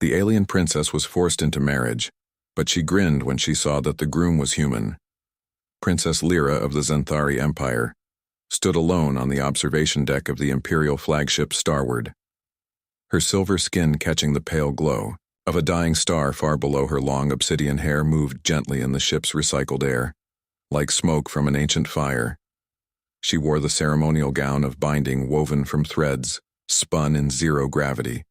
The alien princess was forced into marriage, but she grinned when she saw that the groom was human. Princess Lyra of the Xanthari Empire stood alone on the observation deck of the Imperial flagship Starward, her silver skin catching the pale glow of a dying star far below. Her long obsidian hair moved gently in the ship's recycled air, like smoke from an ancient fire. She wore the ceremonial gown of binding woven from threads spun in zero gravity,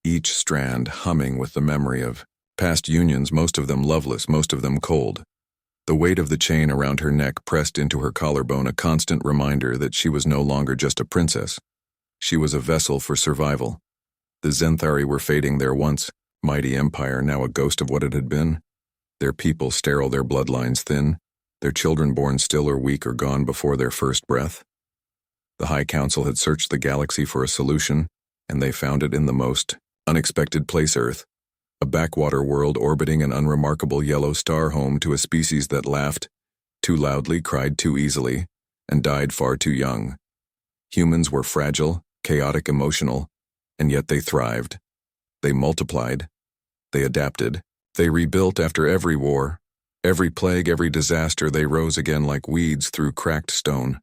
each strand humming with the memory of past unions, most of them loveless, most of them cold. The weight of the chain around her neck pressed into her collarbone, a constant reminder that she was no longer just a princess. She was a vessel for survival. The Xanthari were fading, their once mighty empire, now a ghost of what it had been. Their people sterile, their bloodlines thin, their children born still or weak or gone before their first breath. The High Council had searched the galaxy for a solution, and they found it in the most unexpected place, Earth, a backwater world orbiting an unremarkable yellow star home to a species that laughed too loudly, cried too easily, and died far too young. Humans were fragile, chaotic, emotional, and yet they thrived. They multiplied. They adapted. They rebuilt after every war, every plague, every disaster. They rose again like weeds through cracked stone.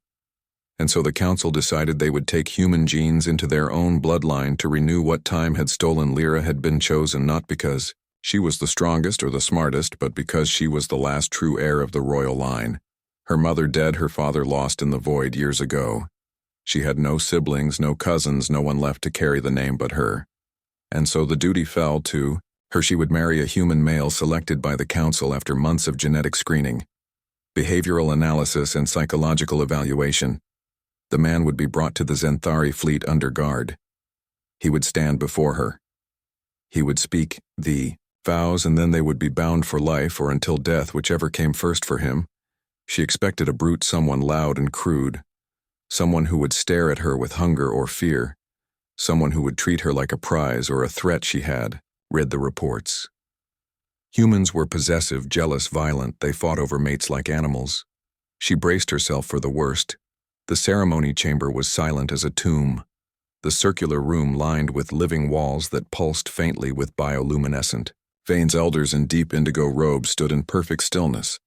And so the Council decided they would take human genes into their own bloodline to renew what time had stolen. Lyra had been chosen not because she was the strongest or the smartest, but because she was the last true heir of the royal line. Her mother dead, her father lost in the void years ago. She had no siblings, no cousins, no one left to carry the name but her. And so the duty fell to her. She would marry a human male selected by the Council after months of genetic screening, behavioral analysis, and psychological evaluation. The man would be brought to the Xanthari fleet under guard. He would stand before her. He would speak the vows, and then they would be bound for life or until death, whichever came first for him. She expected a brute, someone loud and crude, someone who would stare at her with hunger or fear, someone who would treat her like a prize or a threat. She had read the reports. Humans were possessive, jealous, violent. They fought over mates like animals. She braced herself for the worst. The ceremony chamber was silent as a tomb, the circular room lined with living walls that pulsed faintly with bioluminescent veins. Elders in deep indigo robes stood in perfect stillness,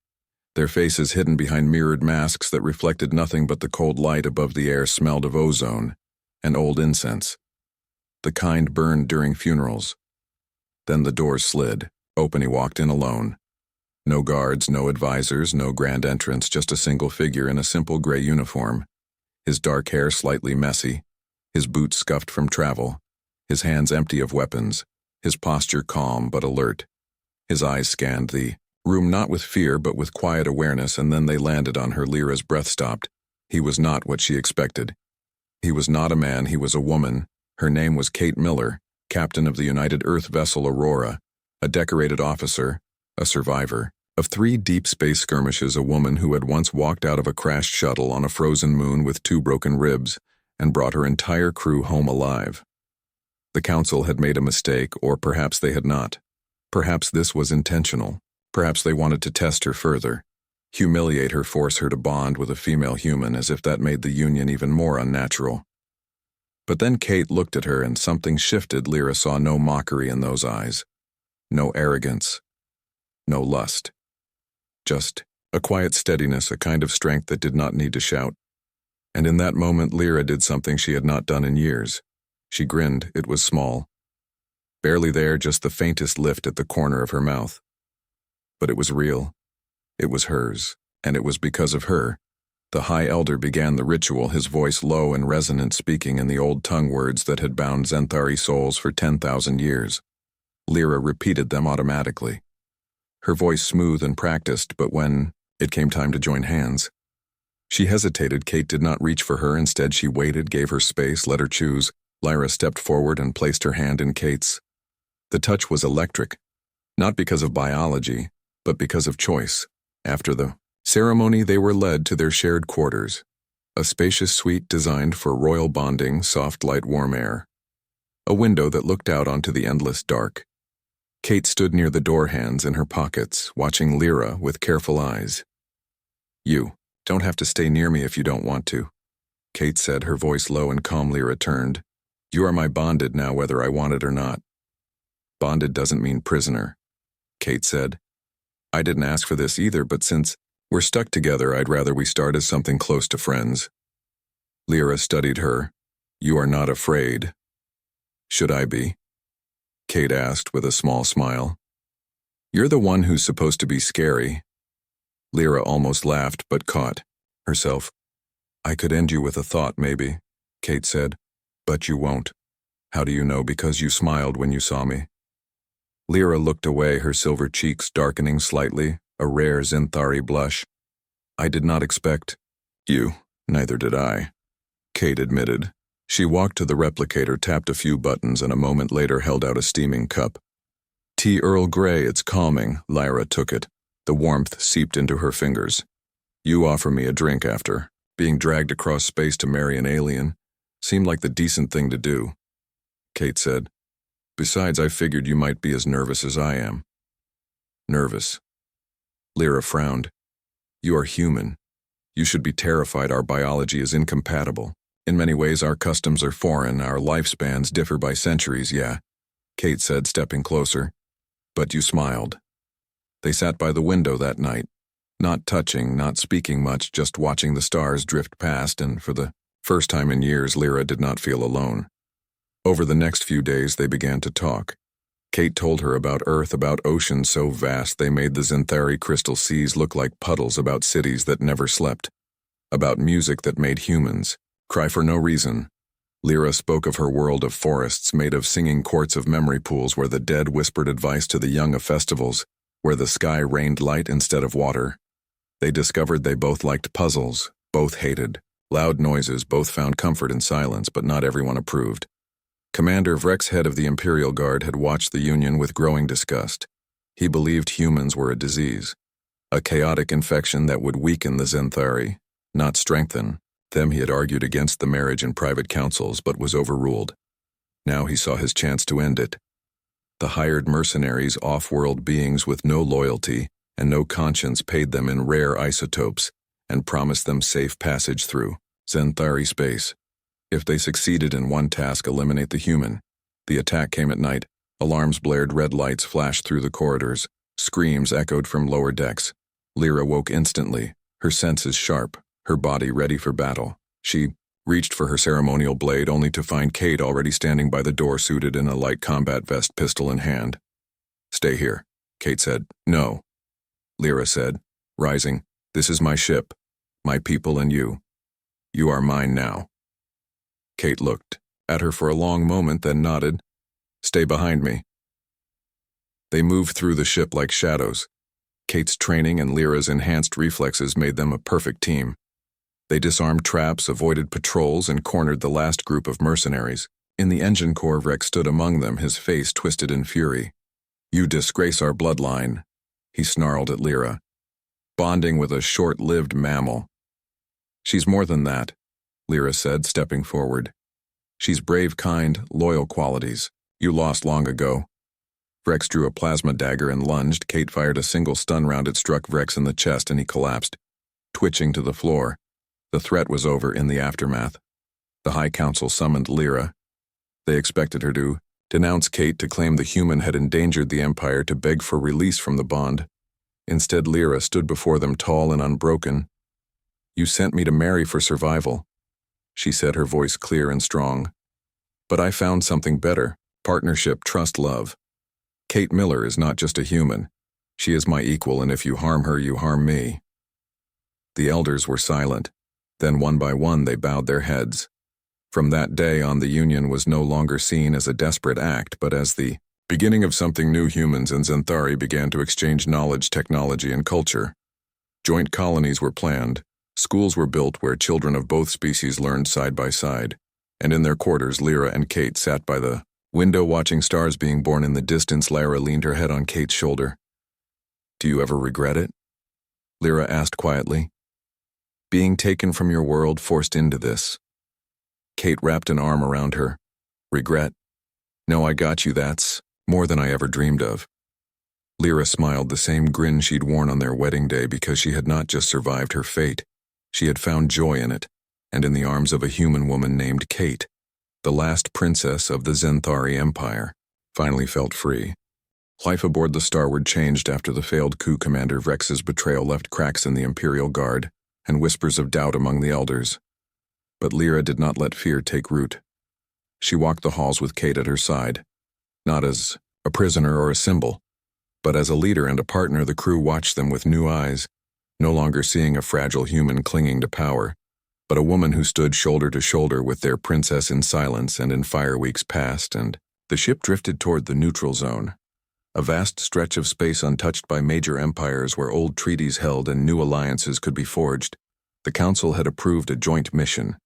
their faces hidden behind mirrored masks that reflected nothing but the cold light above. The air smelled of ozone and old incense, the kind burned during funerals. Then the doors slid open. He walked in alone. No guards, no advisors, no grand entrance, just a single figure in a simple gray uniform, his dark hair slightly messy, his boots scuffed from travel, his hands empty of weapons, his posture calm but alert. His eyes scanned the room not with fear but with quiet awareness, and then they landed on her. Lyra's breath stopped. He was not what she expected. He was not a man, he was a woman. Her name was Kate Miller, captain of the United Earth vessel Aurora, a decorated officer, a survivor of 3 deep space skirmishes, a woman who had once walked out of a crashed shuttle on a frozen moon with 2 broken ribs and brought her entire crew home alive. The Council had made a mistake, or perhaps they had not. Perhaps this was intentional. Perhaps they wanted to test her further, humiliate her, force her to bond with a female human, as if that made the union even more unnatural. But then Kate looked at her and something shifted. Lyra saw no mockery in those eyes, no arrogance, no lust. Just a quiet steadiness, a kind of strength that did not need to shout. And in that moment, Lyra did something she had not done in years. She grinned. It was small, barely there, just the faintest lift at the corner of her mouth. But it was real. It was hers, and it was because of her. The High Elder began the ritual, his voice low and resonant, speaking in the old tongue words that had bound Xanthari souls for 10,000 years. Lyra repeated them automatically, her voice smooth and practiced, but when it came time to join hands, she hesitated. Kate did not reach for her. Instead, she waited, gave her space, let her choose. Lyra stepped forward and placed her hand in Kate's. The touch was electric, not because of biology, but because of choice. After the ceremony, they were led to their shared quarters, a spacious suite designed for royal bonding, soft light, warm air, a window that looked out onto the endless dark. Kate stood near the door, hands in her pockets, watching Lyra with careful eyes. "You don't have to stay near me if you don't want to," Kate said, her voice low and calmly returned. "You are my bonded now, whether I want it or not." Bonded doesn't mean prisoner, Kate said. I didn't ask for this either, but since we're stuck together, I'd rather we start as something close to friends. Lyra studied her. You are not afraid. Should I be? Kate asked with a small smile. You're the one who's supposed to be scary. Lyra almost laughed, but caught herself. I could end you with a thought, maybe, Kate said. But you won't. How do you know? Because you smiled when you saw me. Lyra looked away, her silver cheeks darkening slightly, a rare Zenthari blush. I did not expect you. Neither did I, Kate admitted. She walked to the replicator, tapped a few buttons, and a moment later held out a steaming cup. Tea Earl Grey, it's calming. Lyra took it. The warmth seeped into her fingers. You offer me a drink after. Being dragged across space to marry an alien seemed like the decent thing to do, Kate said. Besides, I figured you might be as nervous as I am. Nervous? Lyra frowned. You are human. You should be terrified. Our biology is incompatible. In many ways, our customs are foreign. Our lifespans differ by centuries, yeah, Kate said, stepping closer. But you smiled. They sat by the window that night, not touching, not speaking much, just watching the stars drift past, and for the first time in years, Lyra did not feel alone. Over the next few days, they began to talk. Kate told her about Earth, about oceans so vast they made the Zenthari crystal seas look like puddles, about cities that never slept, about music that made humans cry for no reason. Lyra spoke of her world of forests made of singing courts, of memory pools where the dead whispered advice to the young, of festivals where the sky rained light instead of water. They discovered they both liked puzzles, both hated loud noises, both found comfort in silence, but not everyone approved. Commander Vrex, head of the Imperial Guard, had watched the Union with growing disgust. He believed humans were a disease, a chaotic infection that would weaken the Zenthari, not strengthen them. He had argued against the marriage in private councils, but was overruled. Now he saw his chance to end it. The hired mercenaries, off-world beings with no loyalty and no conscience, paid them in rare isotopes and promised them safe passage through Zenthari space. If they succeeded in one task, eliminate the human. The attack came at night. Alarms blared, red lights flashed through the corridors. Screams echoed from lower decks. Lyra woke instantly, her senses sharp, her body ready for battle. She reached for her ceremonial blade, only to find Kate already standing by the door, suited in a light combat vest, pistol in hand. Stay here, Kate said. No, Lyra said, rising. This is my ship, my people, and you. You are mine now. Kate looked at her for a long moment, then nodded. Stay behind me. They moved through the ship like shadows. Kate's training and Lyra's enhanced reflexes made them a perfect team. They disarmed traps, avoided patrols, and cornered the last group of mercenaries. In the engine core, Vrex stood among them, his face twisted in fury. You disgrace our bloodline, he snarled at Lyra. Bonding with a short-lived mammal. She's more than that, Lyra said, stepping forward. She's brave, kind, loyal qualities. You lost long ago. Vrex drew a plasma dagger and lunged. Kate fired a single stun round. It struck Vrex in the chest and he collapsed, twitching to the floor. The threat was over in the aftermath. The High Council summoned Lyra. They expected her to denounce Kate, to claim the human had endangered the Empire, to beg for release from the bond. Instead, Lyra stood before them, tall and unbroken. You sent me to marry for survival, she said, her voice clear and strong. But I found something better. Partnership, trust, love. Kate Miller is not just a human. She is my equal, and if you harm her, you harm me. The elders were silent. Then one by one they bowed their heads. From that day on, the Union was no longer seen as a desperate act, but as the beginning of something new. Humans and Zenthari began to exchange knowledge, technology, and culture. Joint colonies were planned. Schools were built where children of both species learned side by side. And in their quarters, Lyra and Kate sat by the window watching stars being born in the distance. Lyra leaned her head on Kate's shoulder. Do you ever regret it? Lyra asked quietly. Being taken from your world, forced into this. Kate wrapped an arm around her. Regret? No, I got you. That's more than I ever dreamed of. Lyra smiled, the same grin she'd worn on their wedding day, because she had not just survived her fate. She had found joy in it, and in the arms of a human woman named Kate, the last princess of the Zenthari Empire. finally felt free. Life aboard the Starward changed after the failed coup. Commander Vrex's betrayal left cracks in the Imperial Guard and whispers of doubt among the elders. But Lyra did not let fear take root. She walked the halls with Kate at her side, not as a prisoner or a symbol, but as a leader and a partner. The crew watched them with new eyes, no longer seeing a fragile human clinging to power, but a woman who stood shoulder to shoulder with their princess in silence. And in fire weeks passed, and the ship drifted toward the neutral zone, a vast stretch of space untouched by major empires where old treaties held and new alliances could be forged. The Council had approved a joint mission.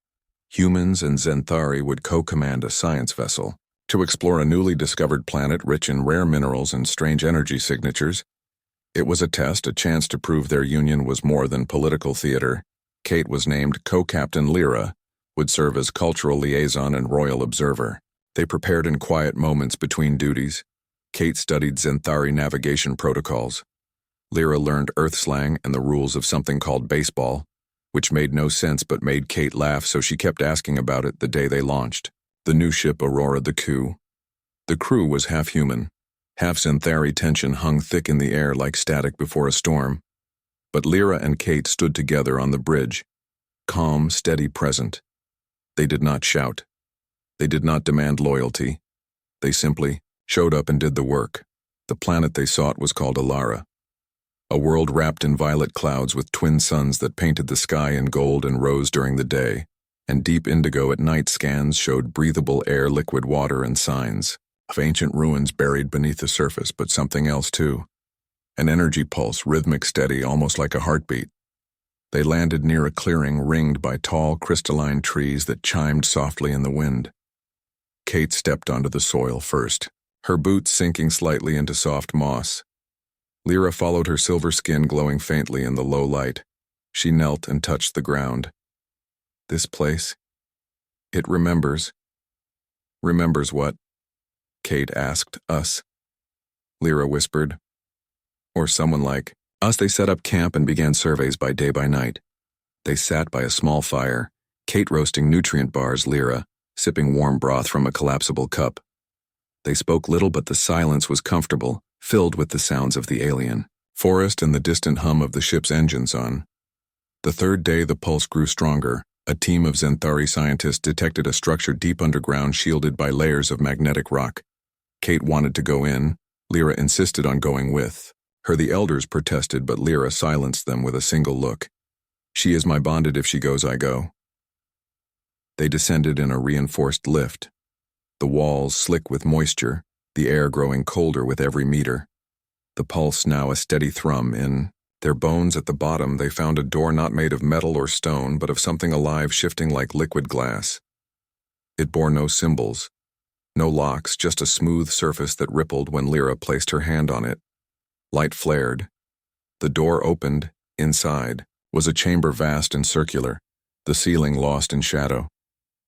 Humans and Zenthari would co-command a science vessel to explore a newly discovered planet rich in rare minerals and strange energy signatures. It was a test, a chance to prove their union was more than political theater. Kate was named co-captain. Lyra would serve as cultural liaison and royal observer. They prepared in quiet moments between duties. Kate studied Zenthari navigation protocols. Lyra learned Earth slang and the rules of something called baseball, which made no sense but made Kate laugh, so she kept asking about it the day they launched. The new ship Aurora the Coup. The crew was half human, half Zenthari. Tension hung thick in the air like static before a storm. But Lyra and Kate stood together on the bridge, calm, steady, present. They did not shout. They did not demand loyalty. They simply showed up and did the work. The planet they sought was called Alara, a world wrapped in violet clouds with twin suns that painted the sky in gold and rose during the day, and deep indigo at night. Scans showed breathable air, liquid water, and signs of ancient ruins buried beneath the surface, but something else too. An energy pulse, rhythmic, steady, almost like a heartbeat. They landed near a clearing ringed by tall, crystalline trees that chimed softly in the wind. Kate stepped onto the soil first, her boots sinking slightly into soft moss. Lyra followed, her silver skin glowing faintly in the low light. She knelt and touched the ground. This place, it remembers. Remembers what? Kate asked. Us. Lyra whispered. Or someone like us. They set up camp and began surveys by day by night. They sat by a small fire, Kate roasting nutrient bars, Lyra sipping warm broth from a collapsible cup. They spoke little, but the silence was comfortable, filled with the sounds of the alien forest and the distant hum of the ship's engines on. The third day the pulse grew stronger. A team of Zenthari scientists detected a structure deep underground shielded by layers of magnetic rock. Kate wanted to go in. Lyra insisted on going with her. The elders protested, but Lyra silenced them with a single look. She is my bonded. If she goes, I go. They descended in a reinforced lift, the walls slick with moisture, the air growing colder with every meter. The pulse now a steady thrum. In their bones at the bottom they found a door not made of metal or stone, but of something alive, shifting like liquid glass. It bore no symbols, no locks, just a smooth surface that rippled when Lyra placed her hand on it. Light flared. The door opened. Inside was a chamber vast and circular, the ceiling lost in shadow.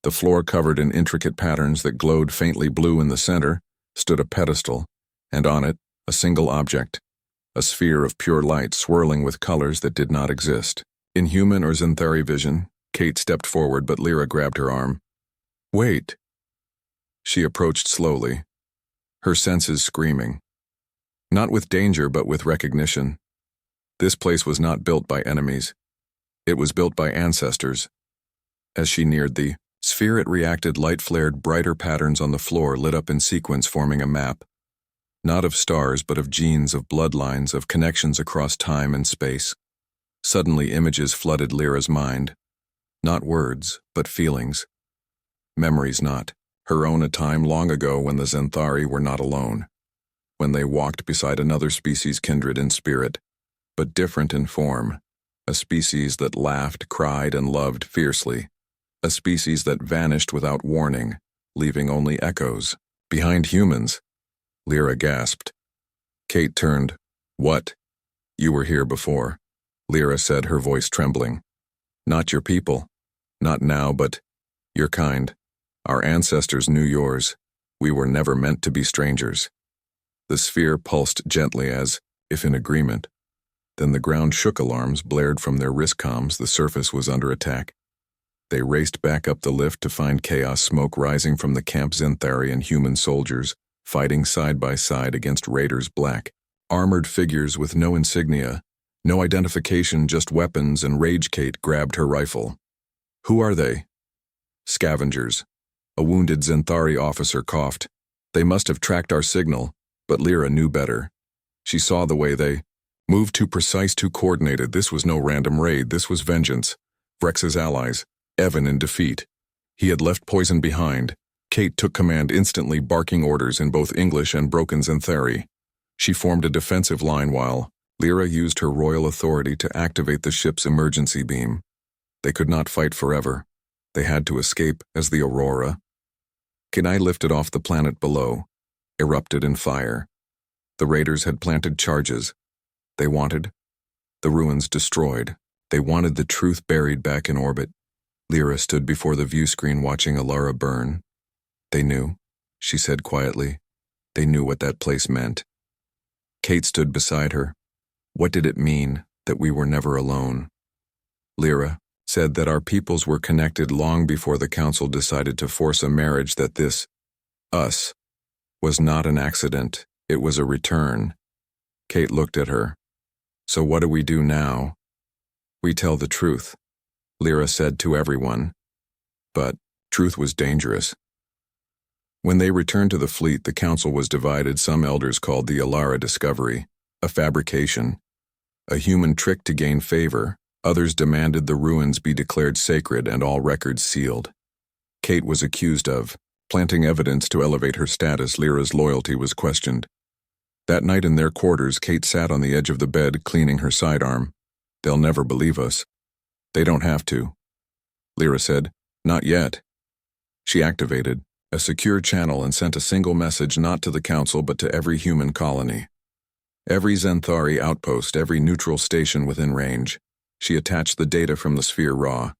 The floor covered in intricate patterns that glowed faintly blue. In the center stood a pedestal, and on it a single object, a sphere of pure light swirling with colors that did not exist. In human or Zenthari vision, Kate stepped forward, but Lyra grabbed her arm. Wait. She approached slowly, her senses screaming. Not with danger, but with recognition. This place was not built by enemies. It was built by ancestors. As she neared the sphere, it reacted. Light flared. Brighter patterns on the floor lit up in sequence, forming a map. Not of stars, but of genes, of bloodlines, of connections across time and space. Suddenly images flooded Lyra's mind. Not words, but feelings. Memories not. Her own, a time long ago when the Zenthari were not alone. When they walked beside another species kindred in spirit, but different in form. A species that laughed, cried, and loved fiercely. A species that vanished without warning, leaving only echoes. Behind humans. Lyra gasped. Kate turned. What? You were here before, Lyra said, her voice trembling. Not your people. Not now, but your kind. Our ancestors knew yours. We were never meant to be strangers. The sphere pulsed gently as if in agreement. Then the ground shook. Alarms blared from their wrist comms. The surface was under attack. They raced back up the lift to find chaos, smoke rising from the camp. Zenthari and human soldiers fighting side by side against raiders, black, armored figures with no insignia, no identification, just weapons, and rage. Kate grabbed her rifle. Who are they? Scavengers. A wounded Zenthari officer coughed. They must have tracked our signal, but Lyra knew better. She saw the way they moved, too precise, too coordinated. This was no random raid, this was vengeance. Vrex's allies, Evan in defeat. He had left poison behind. Kate took command instantly, barking orders in both English and broken Zenthari. She formed a defensive line while Lyra used her royal authority to activate the ship's emergency beam. They could not fight forever. They had to escape as the Aurora. Kenai lifted off the planet below, erupted in fire. The raiders had planted charges. They wanted the ruins destroyed. They wanted the truth buried back in orbit. Lyra stood before the view screen watching Alara burn. They knew, she said quietly. They knew what that place meant. Kate stood beside her. What did it mean that we were never alone? Lyra said that our peoples were connected long before the council decided to force a marriage, that this, us, was not an accident, it was a return. Kate looked at her. So what do we do now? We tell the truth, Lyra said to everyone. But truth was dangerous. When they returned to the fleet, the council was divided. Some elders called the Alara discovery a fabrication, a human trick to gain favor. Others demanded the ruins be declared sacred and all records sealed. Kate was accused of planting evidence to elevate her status. Lyra's loyalty was questioned. That night in their quarters, Kate sat on the edge of the bed, cleaning her sidearm. They'll never believe us. They don't have to. Lyra said, not yet. She activated a secure channel and sent a single message, not to the council but to every human colony. Every Zenthari outpost, every neutral station within range. She attached the data from the sphere raw,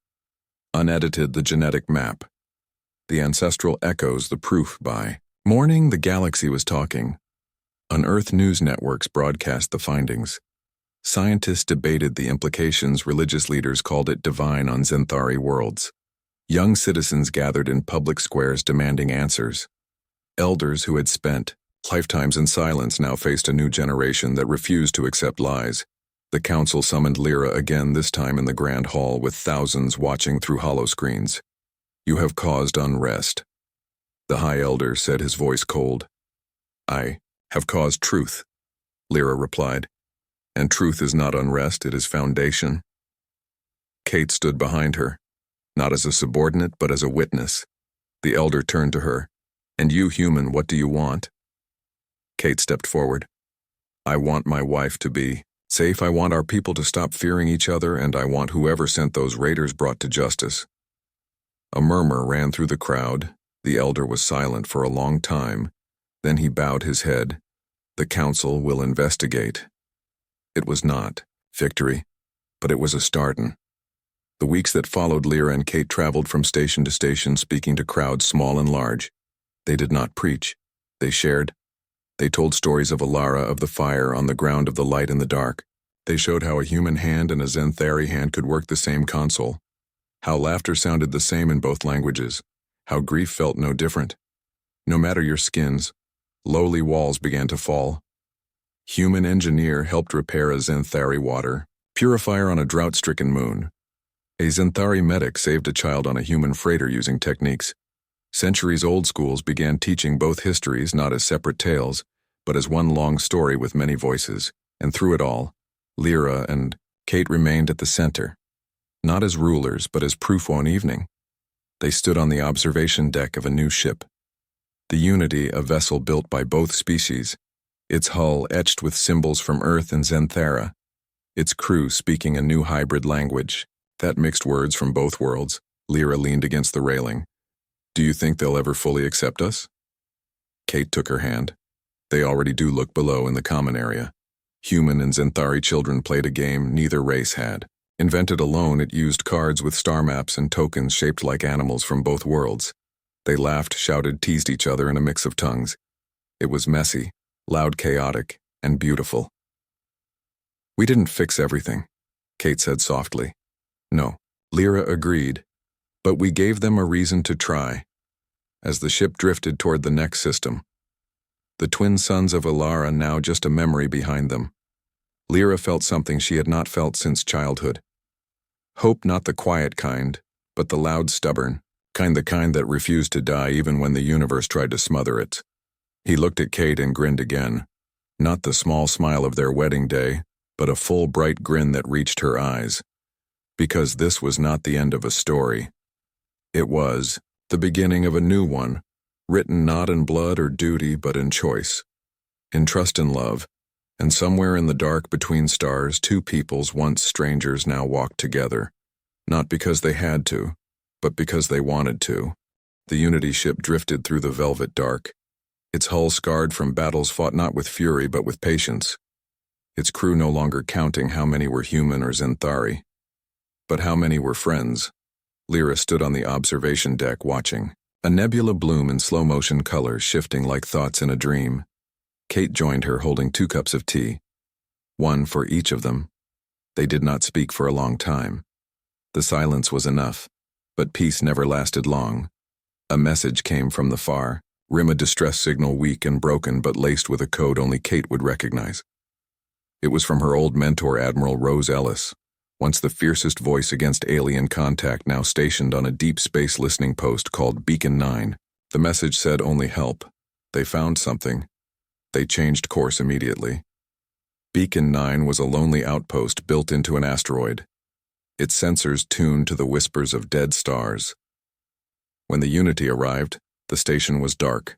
unedited, the genetic map, the ancestral echoes, the proof. By morning, the galaxy was talking. Unearthed news networks broadcast the findings. Scientists debated the implications. Religious leaders called it divine on Zenthari worlds. Young citizens gathered in public squares demanding answers. Elders who had spent lifetimes in silence now faced a new generation that refused to accept lies. The council summoned Lyra again, this time in the Grand Hall with thousands watching through holoscreens. You have caused unrest. The High Elder said, his voice cold. I have caused truth, Lyra replied. And truth is not unrest, it is foundation. Kate stood behind her, not as a subordinate but as a witness. The Elder turned to her. And you, human, what do you want? Kate stepped forward. I want my wife to be safe. I want our people to stop fearing each other, and I want whoever sent those raiders brought to justice. A murmur ran through the crowd. The Elder was silent for a long time. Then he bowed his head. The council will investigate. It was not victory, but it was a start. The weeks that followed, Lyra and Kate traveled from station to station, speaking to crowds small and large. They did not preach. They shared. They told stories of Alara, of the fire on the ground, of the light in the dark. They showed how a human hand and a Zenthari hand could work the same console. How laughter sounded the same in both languages. How grief felt no different. No matter your skins, lowly walls began to fall. Human engineer helped repair a Zenthari water purifier on a drought-stricken moon. A Zenthari medic saved a child on a human freighter using techniques. Centuries-old schools began teaching both histories not as separate tales, but as one long story with many voices. And through it all, Lyra and Kate remained at the center, not as rulers but as proof. One evening, they stood on the observation deck of a new ship. The Unity, a vessel built by both species, its hull etched with symbols from Earth and Zenthara, its crew speaking a new hybrid language that mixed words from both worlds. Lyra leaned against the railing. Do you think they'll ever fully accept us? Kate took her hand. They already do. Look below in the common area. Human and Zenthari children played a game neither race had. Invented alone, it used cards with star maps and tokens shaped like animals from both worlds. They laughed, shouted, teased each other in a mix of tongues. It was messy, loud, chaotic, and beautiful. We didn't fix everything, Kate said softly. No, Lyra agreed. But we gave them a reason to try. As the ship drifted toward the next system, The twin sons of Ilara now just a memory behind them. Lyra felt something she had not felt since childhood. Hope, not the quiet kind, but the loud, stubborn, the kind that refused to die even when the universe tried to smother it. He looked at Kate and grinned again. Not the small smile of their wedding day, but a full, bright grin that reached her eyes. Because this was not the end of a story. It was the beginning of a new one, written not in blood or duty but in choice, in trust and love, and somewhere in the dark between stars, two peoples once strangers now walked together, not because they had to, but because they wanted to. The Unity ship drifted through the velvet dark, its hull scarred from battles fought not with fury but with patience, its crew no longer counting how many were human or Xanthari, but how many were friends. Lyra stood on the observation deck watching, a nebula bloom in slow-motion colors shifting like thoughts in a dream. Kate joined her holding 2 cups of tea, one for each of them. They did not speak for a long time. The silence was enough, but peace never lasted long. A message came from the far rim, a distress signal weak and broken but laced with a code only Kate would recognize. It was from her old mentor, Admiral Rose Ellis, once the fiercest voice against alien contact, now stationed on a deep space listening post called Beacon 9. The message said only help. They found something. They changed course immediately. Beacon 9 was a lonely outpost built into an asteroid, its sensors tuned to the whispers of dead stars. When the Unity arrived, the station was dark.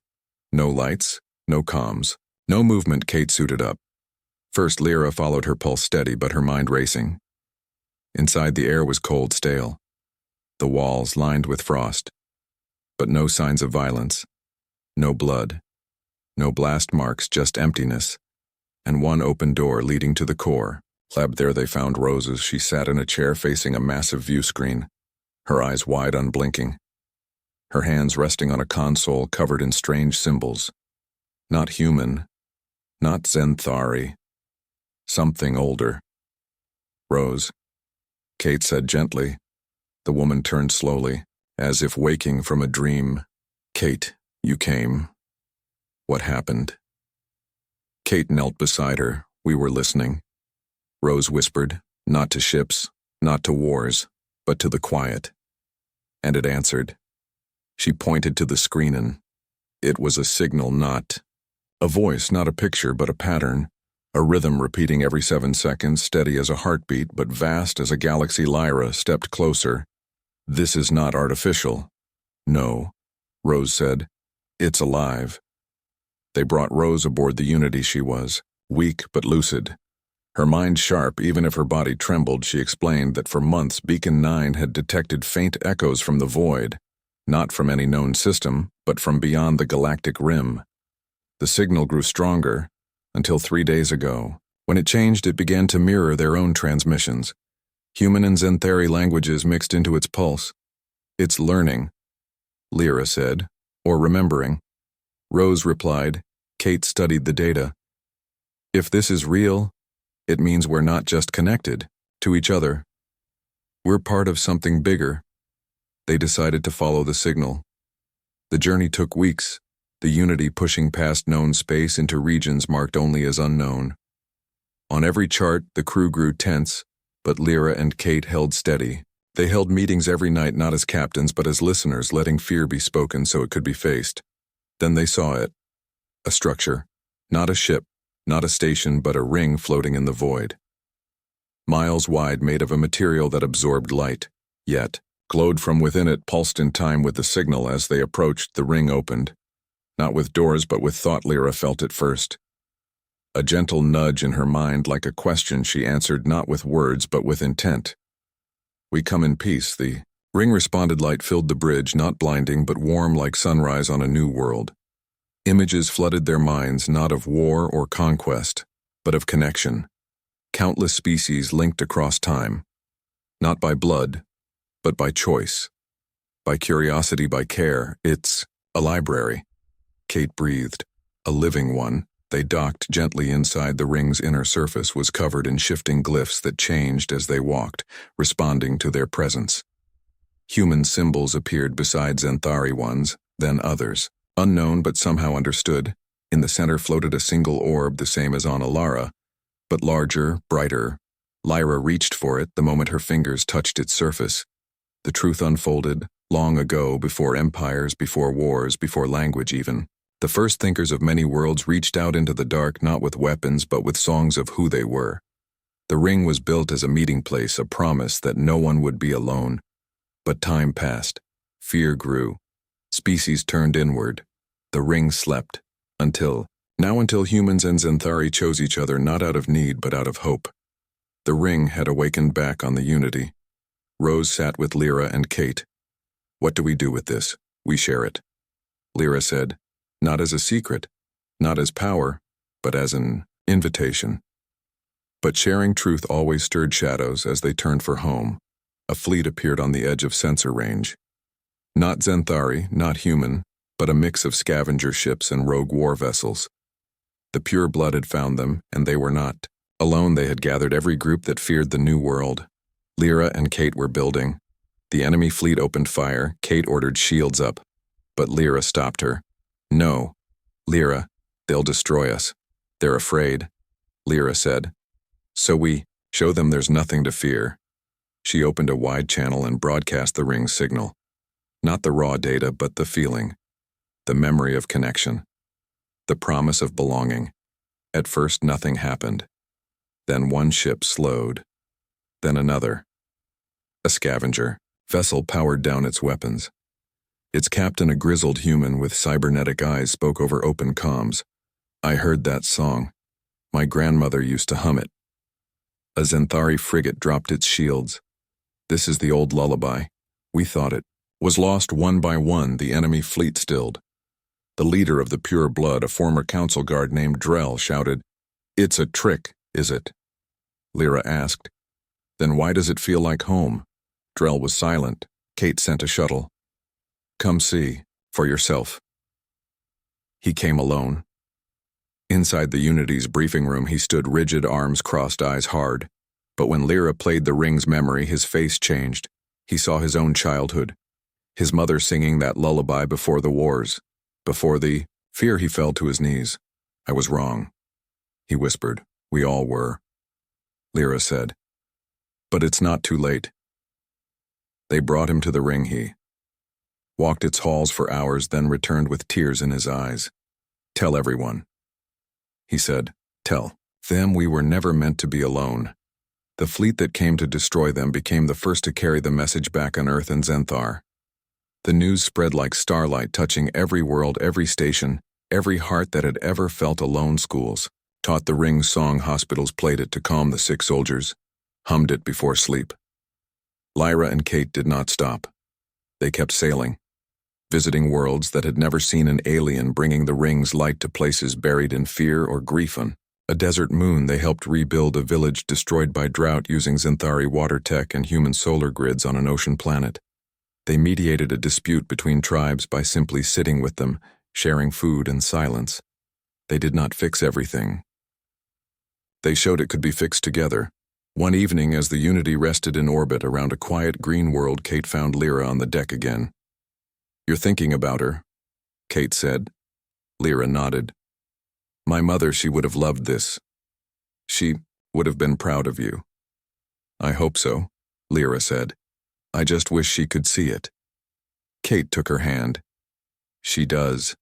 No lights, no comms, no movement. Kate suited up. First, Lyra followed, her pulse steady but her mind racing. Inside, the air was cold, stale. The walls lined with frost. But no signs of violence. No blood. No blast marks, just emptiness. And one open door leading to the core. Lab. There they found Roses. She sat in a chair facing a massive view screen, her eyes wide, unblinking. Her hands resting on a console covered in strange symbols. Not human. Not Xanthari. Something older. Rose, Kate said gently. The woman turned slowly, as if waking from a dream. Kate, you came. What happened? Kate knelt beside her. We were listening. Rose whispered, not to ships, not to wars, but to the quiet. And it answered. She pointed to the screen and it was a signal, not a voice, not a picture, but a pattern. A rhythm repeating every 7 seconds, steady as a heartbeat, but vast as a galaxy. Lyra stepped closer. This is not artificial. No, Rose said. It's alive. They brought Rose aboard the Unity. She was weak but lucid. Her mind sharp, even if her body trembled. She explained that for months Beacon 9 had detected faint echoes from the void, not from any known system, but from beyond the galactic rim. The signal grew stronger, until 3 days ago. When it changed, it began to mirror their own transmissions. Human and Xanthari languages mixed into its pulse. It's learning, Lyra said, or remembering. Rose replied. Kate studied the data. If this is real, it means we're not just connected to each other. We're part of something bigger. They decided to follow the signal. The journey took weeks, the Unity pushing past known space into regions marked only as unknown. On every chart, the crew grew tense, but Lyra and Kate held steady. They held meetings every night, not as captains but as listeners, letting fear be spoken so it could be faced. Then they saw it. A structure, not a ship, not a station, but a ring floating in the void. Miles wide, made of a material that absorbed light, yet glowed from within. It pulsed in time with the signal. As they approached, the ring opened. Not with doors, but with thought. Lyra felt it first. A gentle nudge in her mind, like a question she answered not with words, but with intent. We come in peace, the ring responded. Light filled the bridge, not blinding, but warm like sunrise on a new world. Images flooded their minds, not of war or conquest, but of connection. Countless species linked across time. Not by blood, but by choice. By curiosity, by care. It's a library. Kate breathed. A living one. They docked gently. Inside, the ring's inner surface was covered in shifting glyphs that changed as they walked, responding to their presence. Human symbols appeared beside Xanthari ones, then others. Unknown but somehow understood. In the center floated a single orb the same as on Alara, but larger, brighter. Lyra reached for it the moment her fingers touched its surface. The truth unfolded, long ago, before empires, before wars, before language even. The first thinkers of many worlds reached out into the dark not with weapons but with songs of who they were. The ring was built as a meeting place, a promise that no one would be alone. But time passed. Fear grew. Species turned inward. The ring slept. Until humans and Xanthari chose each other not out of need but out of hope. The ring had awakened back on the unity. Rose sat with Lyra and Kate. What do we do with this? We share it. Lyra said, not as a secret, not as power, but as an invitation. But sharing truth always stirred shadows as they turned for home. A fleet appeared on the edge of sensor range. Not Xanthari, not human, but a mix of scavenger ships and rogue war vessels. The pure blood had found them, and they were not. Alone they had gathered every group that feared the new world. Lyra and Kate were building. The enemy fleet opened fire. Kate ordered shields up. But Lyra stopped her. No. Lyra, they'll destroy us. They're afraid. Lyra said. So we show them there's nothing to fear. She opened a wide channel and broadcast the ring's signal. Not the raw data, but the feeling. The memory of connection. The promise of belonging. At first nothing happened. Then one ship slowed. Then another. A scavenger vessel powered down its weapons. Its captain, a grizzled human with cybernetic eyes, spoke over open comms. I heard that song. My grandmother used to hum it. A Xanthari frigate dropped its shields. This is the old lullaby. We thought it was lost one by one. The enemy fleet stilled. The leader of the pure blood, a former council guard named Drell, shouted, It's a trick, is it? Lyra asked. Then why does it feel like home? Drell was silent. Kate sent a shuttle. Come see, for yourself. He came alone. Inside the Unity's briefing room he stood rigid, arms crossed, eyes hard. But when Lyra played the ring's memory, his face changed. He saw his own childhood. His mother singing that lullaby before the wars. Before the fear. He fell to his knees. I was wrong. He whispered. We all were. Lyra said. But it's not too late. They brought him to the ring. He walked its halls for hours, then returned with tears in his eyes. Tell everyone. He said, tell them we were never meant to be alone. The fleet that came to destroy them became the first to carry the message back on Earth and Xanthar. The news spread like starlight, touching every world, every station, every heart that had ever felt alone. Schools taught the ring's song, hospitals played it to calm the sick soldiers, hummed it before sleep. Lyra and Kate did not stop. They kept sailing, visiting worlds that had never seen an alien, bringing the ring's light to places buried in fear or grief. On a desert moon, they helped rebuild a village destroyed by drought using Xanthari water tech and human solar grids on an ocean planet. They mediated a dispute between tribes by simply sitting with them, sharing food and silence. They did not fix everything. They showed it could be fixed together. One evening, as the Unity rested in orbit around a quiet green world, Kate found Lyra on the deck again. You're thinking about her, Kate said. Lyra nodded. My mother, she would have loved this. She would have been proud of you. I hope so, Lyra said. I just wish she could see it. Kate took her hand. She does.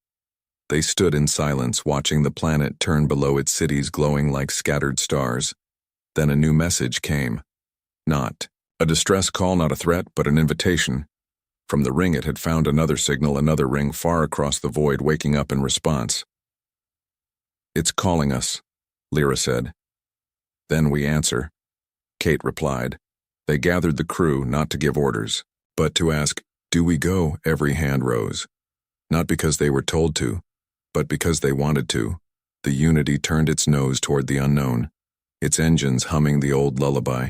They stood in silence, watching the planet turn below its cities, glowing like scattered stars. Then a new message came. Not a distress call, not a threat, but an invitation. From the ring it had found another signal, another ring far across the void, waking up in response. It's calling us, Lyra said. Then we answer, Kate replied. They gathered the crew not to give orders, but to ask, do we go? Every hand rose. Not because they were told to, but because they wanted to. The Unity turned its nose toward the unknown, its engines humming the old lullaby,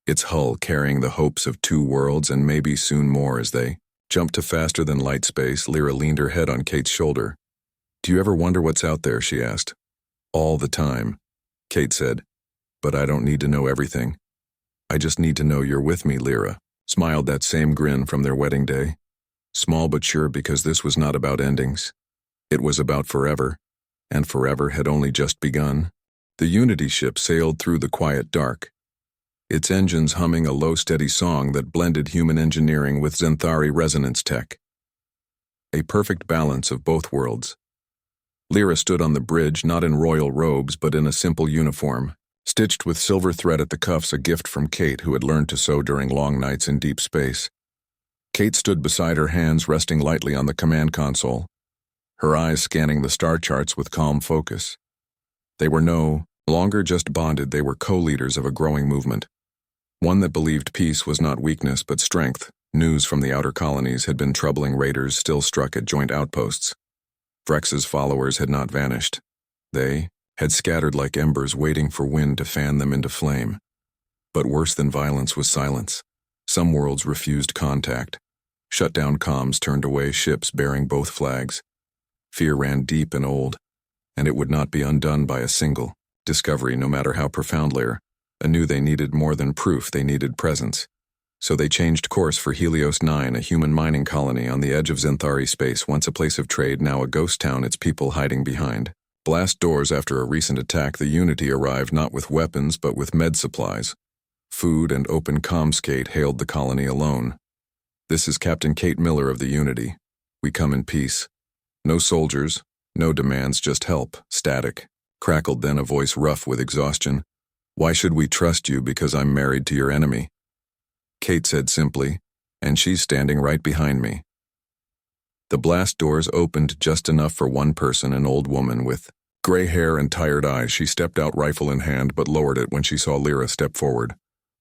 its hull carrying the hopes of two worlds and maybe soon more. As they jumped to faster than light space, Lyra leaned her head on Kate's shoulder. Do you ever wonder what's out there? She asked. All the time, Kate said. But I don't need to know everything. I just need to know you're with me. Lyra smiled, that same grin from their wedding day. Small but sure, because this was not about endings. It was about forever. and forever had only just begun. The Unity ship sailed through the quiet dark, its engines humming a low, steady song that blended human engineering with Zenthari resonance tech. A perfect balance of both worlds. Lyra stood on the bridge, not in royal robes, but in a simple uniform, stitched with silver thread at the cuffs, a gift from Kate, who had learned to sew during long nights in deep space. Kate stood beside her, hands resting lightly on the command console, her eyes scanning the star charts with calm focus. They were no longer just bonded, they were co-leaders of a growing movement. One that believed peace was not weakness but strength. News from the outer colonies had been troubling. Raiders still struck at joint outposts. Vrex's followers had not vanished. They had scattered like embers, waiting for wind to fan them into flame. But worse than violence was silence. Some worlds refused contact. Shut down comms, turned away ships bearing both flags. Fear ran deep and old, and it would not be undone by a single discovery, no matter how profound. Lyra knew they needed more than proof, they needed presence. So they changed course for Helios 9, a human mining colony on the edge of Zenthari space, once a place of trade, now a ghost town, its people hiding behind blast doors. After a recent attack, the Unity arrived not with weapons but with med supplies, food, and open comms. Kate hailed the colony alone. "This is Captain Kate Miller of the Unity. We come in peace. No soldiers, no demands, just help." Static crackled, then a voice rough with exhaustion. "Why should we trust you? Because I'm married to your enemy," Kate said simply, "and she's standing right behind me." The blast doors opened just enough for one person, an old woman with gray hair and tired eyes. She stepped out, rifle in hand, but lowered it when she saw Lyra step forward.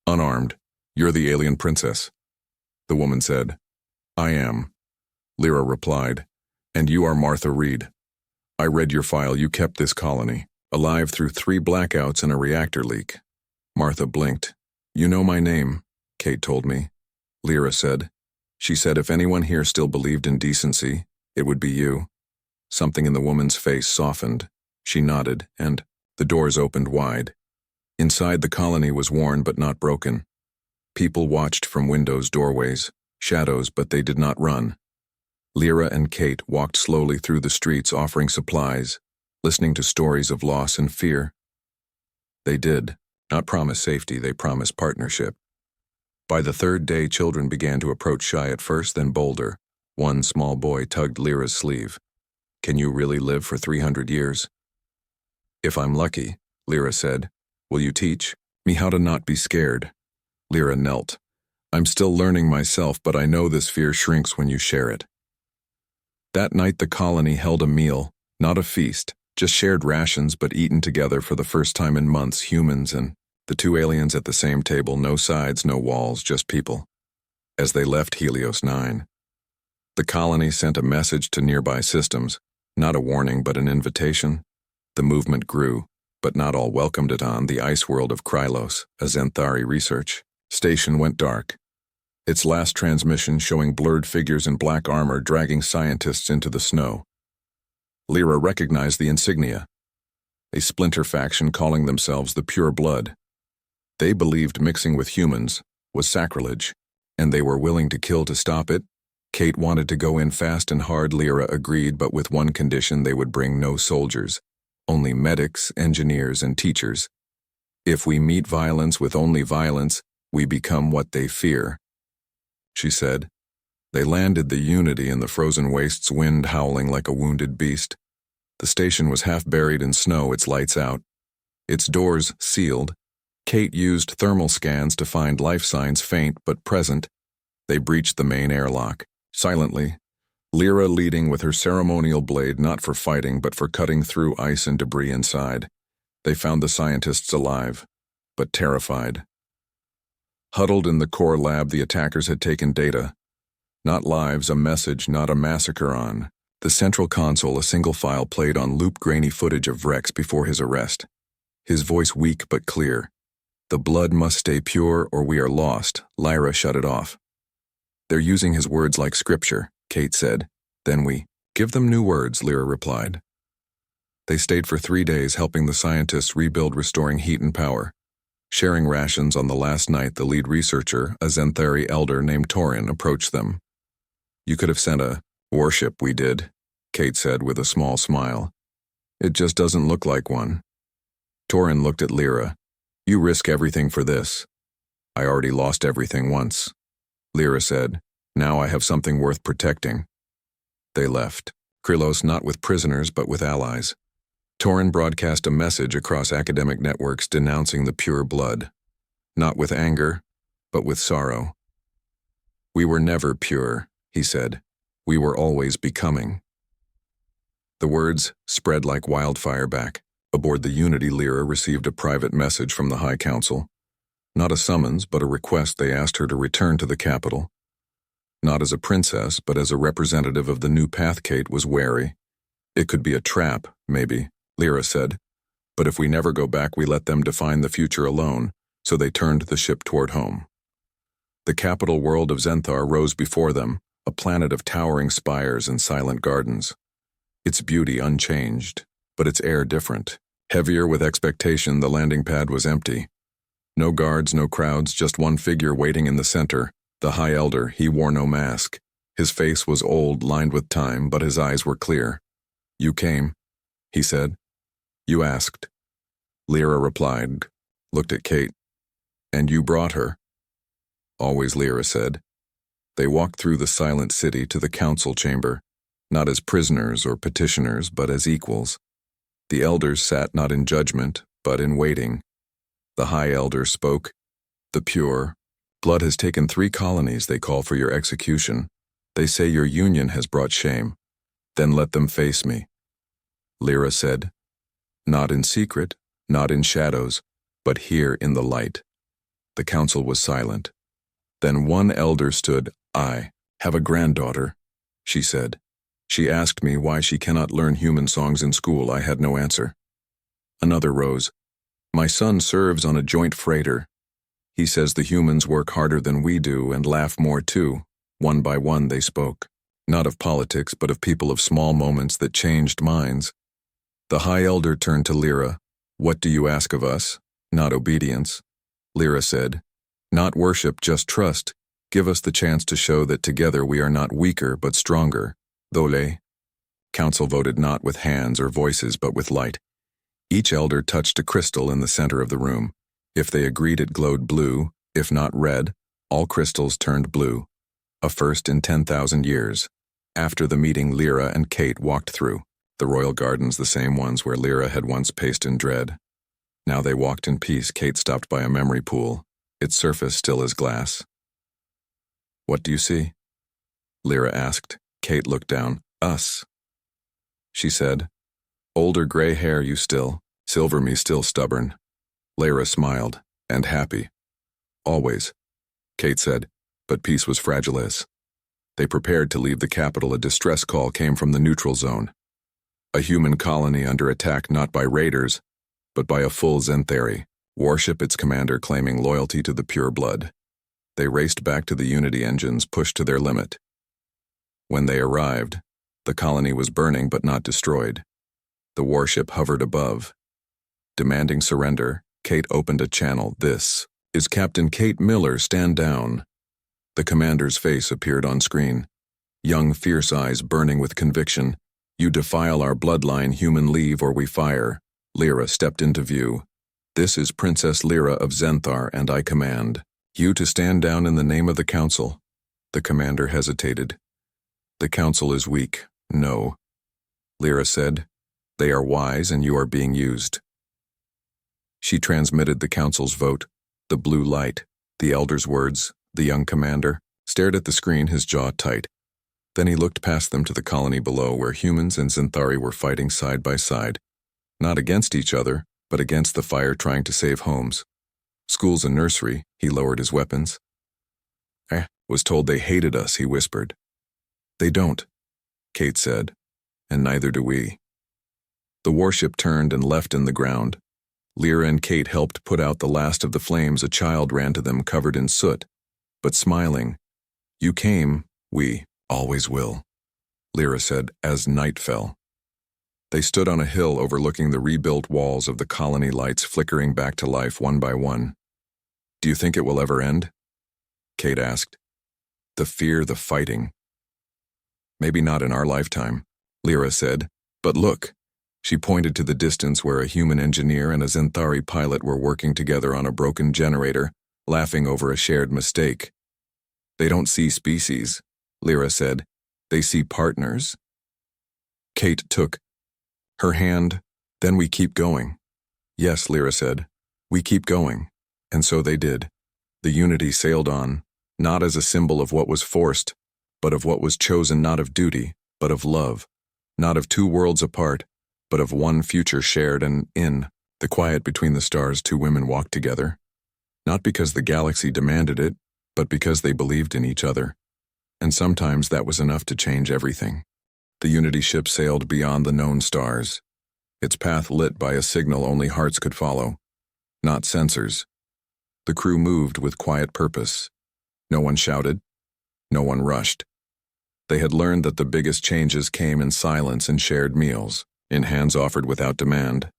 Unarmed. "You're the alien princess," the woman said. "I am," Lyra replied. "And you are Martha Reed. I read your file. You kept this colony alive through 3 blackouts and a reactor leak." Martha blinked. "You know my name," Kate told me, Lyra said. She said if anyone here still believed in decency, it would be you. Something in the woman's face softened. She nodded, and the doors opened wide. Inside, the colony was worn but not broken. People watched from windows, doorways, shadows, but they did not run. Lyra and Kate walked slowly through the streets, offering supplies, listening to stories of loss and fear. They did not promise safety, they promised partnership. By the 3rd day, children began to approach, shy at first, then bolder. One small boy tugged Lyra's sleeve. "Can you really live for 300 years? "If I'm lucky," Lyra said. "Will you teach me how to not be scared?" Lyra knelt. "I'm still learning myself, but I know this fear shrinks when you share it." That night the colony held a meal, not a feast, just shared rations, but eaten together for the first time in months, humans and the 2 aliens at the same table, no sides, no walls, just people. As they left Helios 9, the colony sent a message to nearby systems, not a warning but an invitation. The movement grew, but not all welcomed it. On the ice world of Krylos, a Zenthari research station went dark, its last transmission showing blurred figures in black armor dragging scientists into the snow. Lyra recognized the insignia, a splinter faction calling themselves the Pure Blood. They believed mixing with humans was sacrilege, and they were willing to kill to stop it. Kate wanted to go in fast and hard. Lyra agreed, but with one condition: they would bring no soldiers, only medics, engineers, and teachers. "If we meet violence with only violence, we become what they fear," she said. They landed the Unity in the frozen wastes, wind howling like a wounded beast. The station was half buried in snow, its lights out, its doors sealed. Kate used thermal scans to find life signs, faint but present. They breached the main airlock, silently, Lyra leading with her ceremonial blade, not for fighting but for cutting through ice and debris inside. They found the scientists alive, but terrified. Huddled in the core lab, the attackers had taken data. Not lives, a message, not a massacre. On the central console, a single file played on loop, grainy footage of Vrex before his arrest. His voice weak but clear. "The blood must stay pure or we are lost." Lyra shut it off. "They're using his words like scripture," Kate said. "Then we give them new words," Lyra replied. They stayed for 3 days, helping the scientists rebuild, restoring heat and power. Sharing rations on the last night, the lead researcher, a Zenthari elder named Torin, approached them. "You could have sent a warship." "We did," Kate said with a small smile. It just doesn't look like one. Torin looked at Lyra. You risk everything for this. I already lost everything once. Lyra said, now I have something worth protecting. They left. Krylos not with prisoners but with allies. Torin broadcast a message across academic networks denouncing the pure blood. Not with anger, but with sorrow. We were never pure, he said. We were always becoming. The words spread like wildfire back. Aboard the Unity, Lyra received a private message from the High Council. Not a summons, but a request. They asked her to return to the capital. Not as a princess, but as a representative of the new path. Kate was wary. It could be a trap, maybe, Lyra said. But if we never go back, we let them define the future alone, so they turned the ship toward home. The capital world of Zenthar rose before them, a planet of towering spires and silent gardens. Its beauty unchanged, but its air different. Heavier with expectation, the landing pad was empty. No guards, no crowds, just one figure waiting in the center. The High Elder. He wore no mask. His face was old, lined with time, but his eyes were clear. You came, he said. You asked. Lyra replied, looked at Kate. And you brought her. Always, Lyra said. They walked through the silent city to the council chamber, not as prisoners or petitioners, but as equals. The elders sat not in judgment, but in waiting. The High Elder spoke. The pure. Blood has taken 3 colonies. They call for your execution. They say your union has brought shame. Then let them face me. Lyra said, not in secret, not in shadows, but here in the light. The council was silent. Then one elder stood. I have a granddaughter, she said. She asked me why she cannot learn human songs in school. I had no answer. Another rose. My son serves on a joint freighter. He says the humans work harder than we do and laugh more too. One by one they spoke. Not of politics, but of people, of small moments that changed minds. The High Elder turned to Lyra. What do you ask of us? Not obedience. Lyra said, not worship, just trust. Give us the chance to show that together we are not weaker but stronger. Thole. Council voted not with hands or voices but with light. Each elder touched a crystal in the center of the room. If they agreed, it glowed blue. If not red, all crystals turned blue. A first in 10,000 years. After the meeting, Lyra and Kate walked through. The royal gardens, the same ones where Lyra had once paced in dread. Now they walked in peace. Kate stopped by a memory pool, its surface still as glass. What do you see? Lyra asked. Kate looked down. Us. She said, older gray hair you still, silver me still stubborn. Lyra smiled, and happy. Always, Kate said, but peace was fragile as. They prepared to leave the capital. A distress call came from the neutral zone. A human colony under attack not by raiders, but by a full Zenthari, warship, its commander claiming loyalty to the pure blood. They raced back to the Unity engines, pushed to their limit. When they arrived, the colony was burning but not destroyed. The warship hovered above. Demanding surrender, Kate opened a channel. This is Captain Kate Miller. Stand down. The commander's face appeared on screen. Young, fierce eyes burning with conviction. You defile our bloodline, human, leave or we fire. Lyra stepped into view. This is Princess Lyra of Zenthar, and I command you to stand down in the name of the council. The commander hesitated. The council is weak. No. Lyra said, they are wise and you are being used. She transmitted the council's vote. The blue light, the elder's words. The young commander stared at the screen, his jaw tight. Then he looked past them to the colony below, where humans and Zenthari were fighting side by side. Not against each other, but against the fire, trying to save homes. Schools and nursery. He lowered his weapons. I was told they hated us, he whispered. They don't, Kate said, and neither do we. The warship turned and left in the ground. Lyra and Kate helped put out the last of the flames. A child ran to them, covered in soot, but smiling. You came, we always will, Lyra said as night fell. They stood on a hill overlooking the rebuilt walls of the colony, lights flickering back to life one by one. Do you think it will ever end? Kate asked. The fear, the fighting. Maybe not in our lifetime, Lyra said, but look, She pointed to the distance where a human engineer and a Xanthari pilot were working together on a broken generator, laughing over a shared mistake. "They don't see species," Lyra said. "They see partners." Kate took her hand. "Then we keep going." "Yes," Lyra said. "We keep going." And so they did. The Unity sailed on, not as a symbol of what was forced, but of what was chosen, not of duty, but of love, not of two worlds apart, but of one future shared, and in the quiet between the stars 2 women walked together. Not because the galaxy demanded it, but because they believed in each other. And sometimes that was enough to change everything. The Unity ship sailed beyond the known stars, its path lit by a signal only hearts could follow, not sensors. The crew moved with quiet purpose. No one shouted. No one rushed. They had learned that the biggest changes came in silence and shared meals, in hands offered without demand.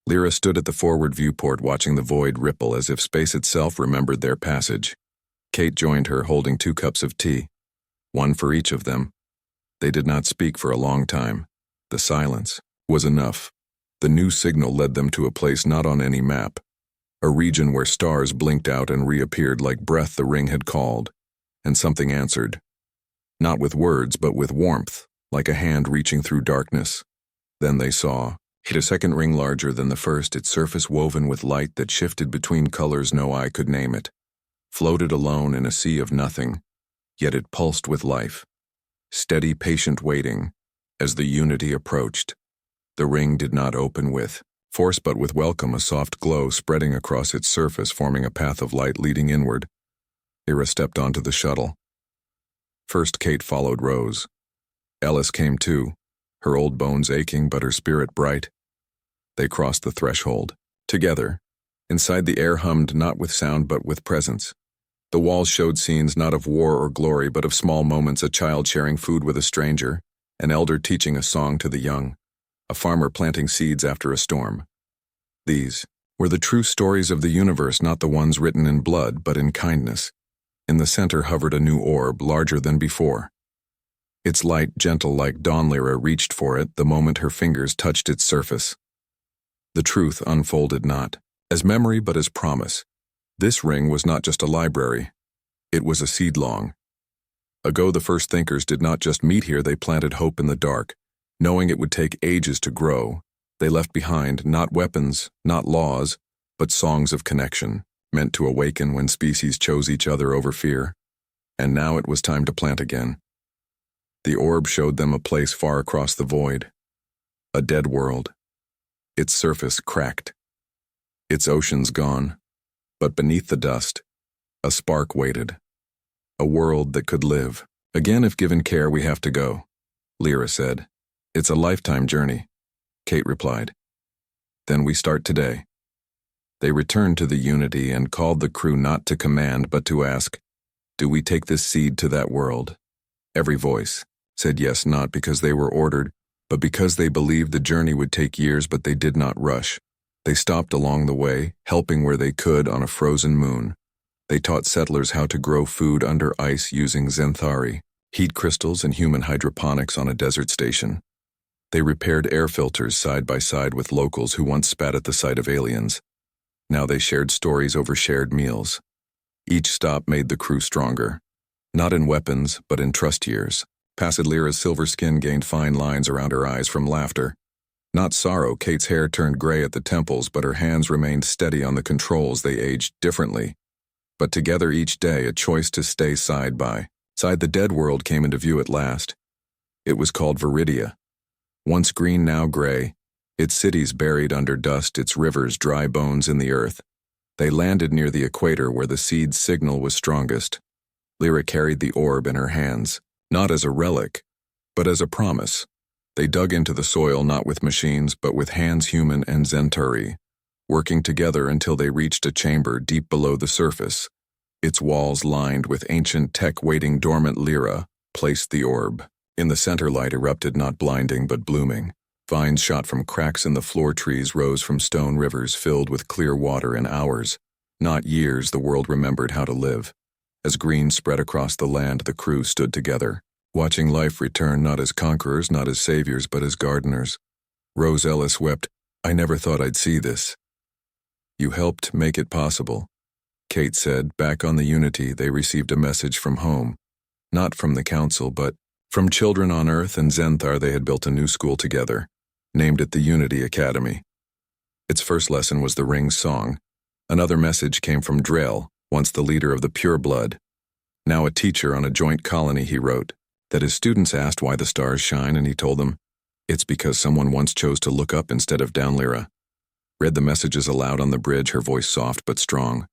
Lyra stood at the forward viewport watching the void ripple as if space itself remembered their passage. Kate joined her holding 2 cups of tea, one for each of them. They did not speak for a long time. The silence was enough. The new signal led them to a place not on any map, a region where stars blinked out and reappeared like breath the ring had called, and something answered. Not with words, but with warmth, like a hand reaching through darkness. Then they saw, hit a second ring larger than the first, its surface woven with light that shifted between colors no eye could name it, floated alone in a sea of nothing, yet it pulsed with life. Steady, patient waiting, as the Unity approached. The ring did not open with force but with welcome, a soft glow spreading across its surface, forming a path of light leading inward. Lyra stepped onto the shuttle. First Kate followed Rose. Ellis came too, her old bones aching but her spirit bright. They crossed the threshold. Together. Inside the air hummed not with sound but with presence. The walls showed scenes not of war or glory but of small moments, a child sharing food with a stranger, an elder teaching a song to the young, a farmer planting seeds after a storm. These were the true stories of the universe, not the ones written in blood but in kindness. In the center hovered a new orb, larger than before. Its light, gentle like dawn. Lyra reached for it the moment her fingers touched its surface. The truth unfolded not as memory but as promise. This ring was not just a library. It was a seed long. Ago the first thinkers did not just meet here, they planted hope in the dark. Knowing it would take ages to grow, they left behind not weapons, not laws, but songs of connection, meant to awaken when species chose each other over fear. And now it was time to plant again. The orb showed them a place far across the void. A dead world. Its surface cracked. Its oceans gone. But beneath the dust, a spark waited. A world that could live. "Again, if given care, we have to go," Lyra said. "It's a lifetime journey," Kate replied. "Then we start today." They returned to the Unity and called the crew not to command but to ask, "Do we take this seed to that world?" Every voice said yes, not because they were ordered, but because they believed the journey would take years, but they did not rush. They stopped along the way, helping where they could on a frozen moon. They taught settlers how to grow food under ice using Xanthari, heat crystals and human hydroponics on a desert station. They repaired air filters side by side with locals who once spat at the sight of aliens. Now they shared stories over shared meals. Each stop made the crew stronger. Not in weapons, but in trust years. Passed Lyra's silver skin gained fine lines around her eyes from laughter. Not sorrow. Kate's hair turned gray at the temples, but her hands remained steady on the controls. They aged differently. But together each day, a choice to stay side by side. The dead world came into view at last. It was called Viridia. Once green, now gray. Its cities buried under dust, its rivers dry bones in the earth. They landed near the equator where the seed's signal was strongest. Lyra carried the orb in her hands, not as a relic, but as a promise. They dug into the soil not with machines, but with hands human and Xanthari, working together until they reached a chamber deep below the surface, its walls lined with ancient tech waiting dormant. Lyra placed the orb. In the center, light erupted, not blinding but blooming. Vines shot from cracks in the floor, trees rose from stone, rivers filled with clear water. In hours, not years, the world remembered how to live. As green spread across the land, the crew stood together, watching life return, not as conquerors, not as saviors, but as gardeners. Rose Ellis wept, "I never thought I'd see this." "You helped make it possible," Kate said. Back on the Unity, they received a message from home. Not from the Council, but from children on Earth and Zenthar. They had built a new school together, named it the Unity Academy. Its first lesson was the Ring's song. Another message came from Drell, once the leader of the Pure Blood. Now a teacher on a joint colony, he wrote, that his students asked why the stars shine, and he told them, "It's because someone once chose to look up instead of down." Lyra read the messages aloud on the bridge, her voice soft but strong.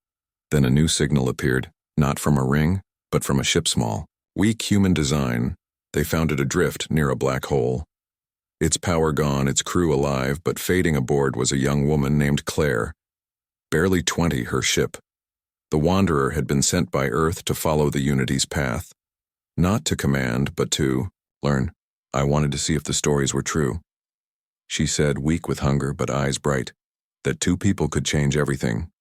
Then a new signal appeared, not from a ring, but from a ship small. Weak human design, they found it adrift near a black hole. Its power gone, its crew alive, but fading aboard was a young woman named Claire. Barely 20, her ship. The Wanderer had been sent by Earth to follow the Unity's path. Not to command, but to learn. "I wanted to see if the stories were true," she said, weak with hunger but eyes bright. "That two people could change everything."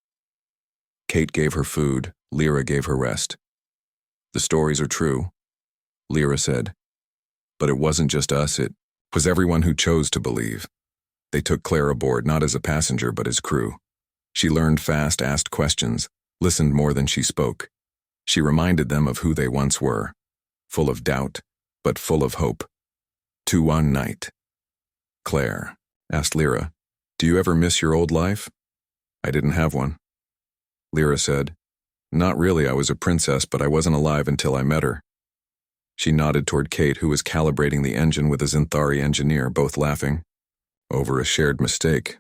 Kate gave her food, Lyra gave her rest. "The stories are true," Lyra said. "But it wasn't just us, it was everyone who chose to believe." They took Claire aboard, not as a passenger but as crew. She learned fast, asked questions, listened more than she spoke. She reminded them of who they once were, full of doubt, but full of hope. To one night. "Claire," asked Lyra, "do you ever miss your old life?" "I didn't have one," Lyra said. "Not really. I was a princess, but I wasn't alive until I met her." She nodded toward Kate, who was calibrating the engine with a Zenthari engineer, both laughing. "Over a shared mistake.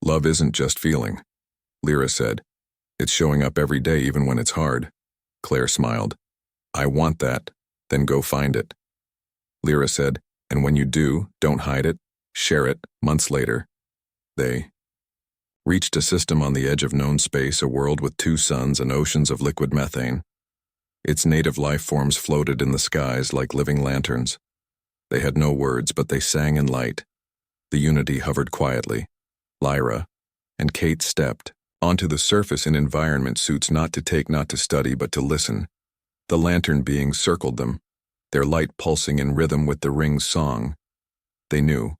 Love isn't just feeling," Lyra said. "It's showing up every day, even when it's hard." Claire smiled. "I want that. Then go find it." Lyra said, "And when you do, don't hide it. Share it." Months later, they reached a system on the edge of known space, a world with 2 suns and oceans of liquid methane. Its native life forms floated in the skies like living lanterns. They had no words, but they sang in light. The Unity hovered quietly. Lyra and Kate stepped onto the surface in environment suits, not to take, not to study, but to listen. The lantern beings circled them, their light pulsing in rhythm with the Ring's song. They knew.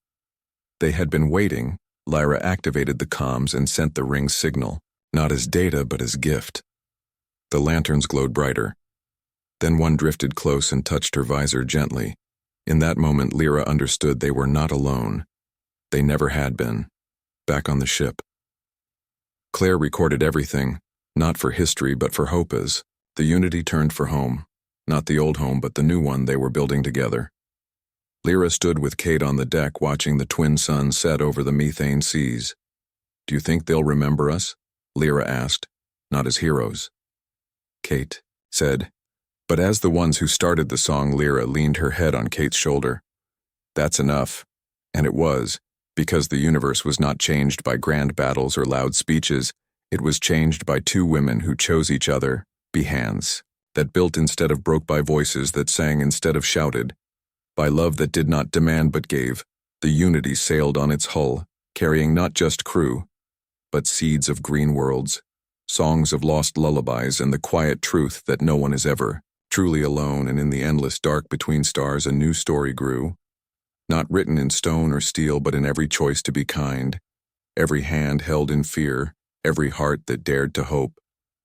They had been waiting. Lyra activated the comms and sent the Ring's signal, not as data but as gift. The lanterns glowed brighter. Then one drifted close and touched her visor gently. In that moment, Lyra understood they were not alone. They never had been. Back on the ship, Claire recorded everything, not for history but for hope, as the Unity turned for home. Not the old home, but the new one they were building together. Lyra stood with Kate on the deck, watching the twin suns set over the methane seas. "Do you think they'll remember us?" Lyra asked. "Not as heroes," Kate said, "but as the ones who started the song." Lyra leaned her head on Kate's shoulder. "That's enough." And it was, because the universe was not changed by grand battles or loud speeches. It was changed by 2 women who chose each other, be hands that built instead of broke, by voices that sang instead of shouted, by love that did not demand but gave. The Unity sailed on its hull, carrying not just crew, but seeds of green worlds, songs of lost lullabies, and the quiet truth that no one is ever truly alone. And in the endless dark between stars, a new story grew, not written in stone or steel, but in every choice to be kind, every hand held in fear, every heart that dared to hope.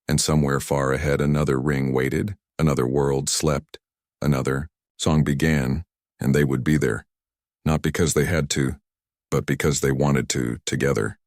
And somewhere far ahead, another ring waited, another world slept, another song began, and they would be there, not because they had to, but because they wanted to, together.